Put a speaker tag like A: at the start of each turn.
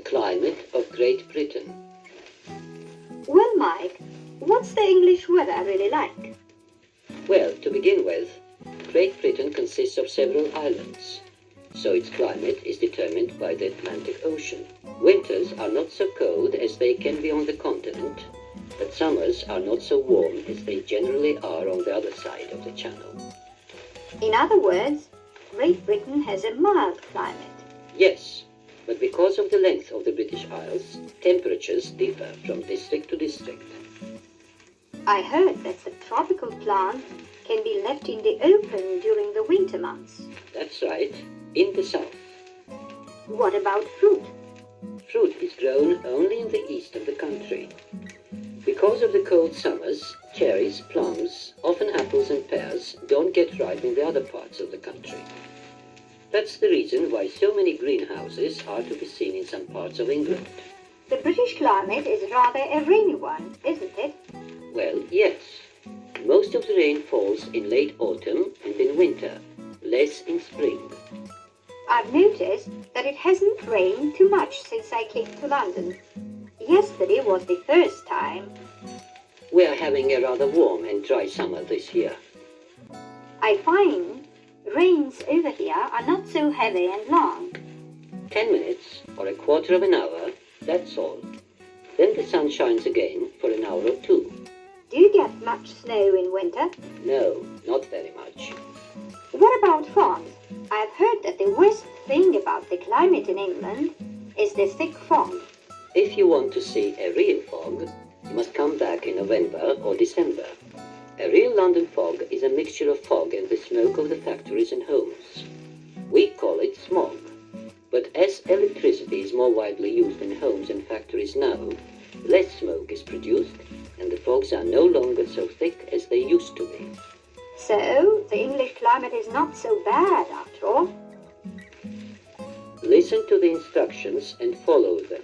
A: climate of Great Britain.
B: Well, Mike, what's the English weather really like?
A: Well, to begin with, Great Britain consists of several islands, so its climate is determined by the Atlantic Ocean. Winters are not so cold as they can be on the continent, but summers are not so warm as they generally are on the other side of the Channel.
B: In other words, Great Britain has a mild climate.
A: Yes, but because of the length of the British Isles, temperatures differ from district to district.
B: I heard that the tropical plants can be left in the open during the winter months.
A: That's right, in the south.
B: What about fruit?
A: Fruit is grown only in the east of the country. Because of the cold summers, cherries, plums, often apples and pears don't get ripe in the other parts of the country. That's the reason why so many greenhouses are to be seen in some parts of England.
B: The British climate is rather a rainy one, isn't it?
A: Well, yes. Most of the rain falls in late autumn and in winter, less in spring.
B: I've noticed that it hasn't rained too much since I came to London. Yesterday was the first time.
A: We are having a rather warm and dry summer this year.
B: I find rains over here are not so heavy and long.
A: 10 minutes or a quarter of an hour, that's all. Then the sun shines again for an hour or two.
B: Do you get much snow in winter?
A: No, not very much.
B: What about fog? I've heard that the worst thing about the climate in England is the thick fog.
A: If you want to see a real fog, you must come back in November or December. A real London fog is a mixture of fog and the smoke of the factories and homes. We call it smog. But as electricity is more widely used in homes and factories now, less smoke is produced and the fogs are no longer so thick as they used to be.
B: So, the English climate is not so bad after all.
A: Listen to the instructions and follow them.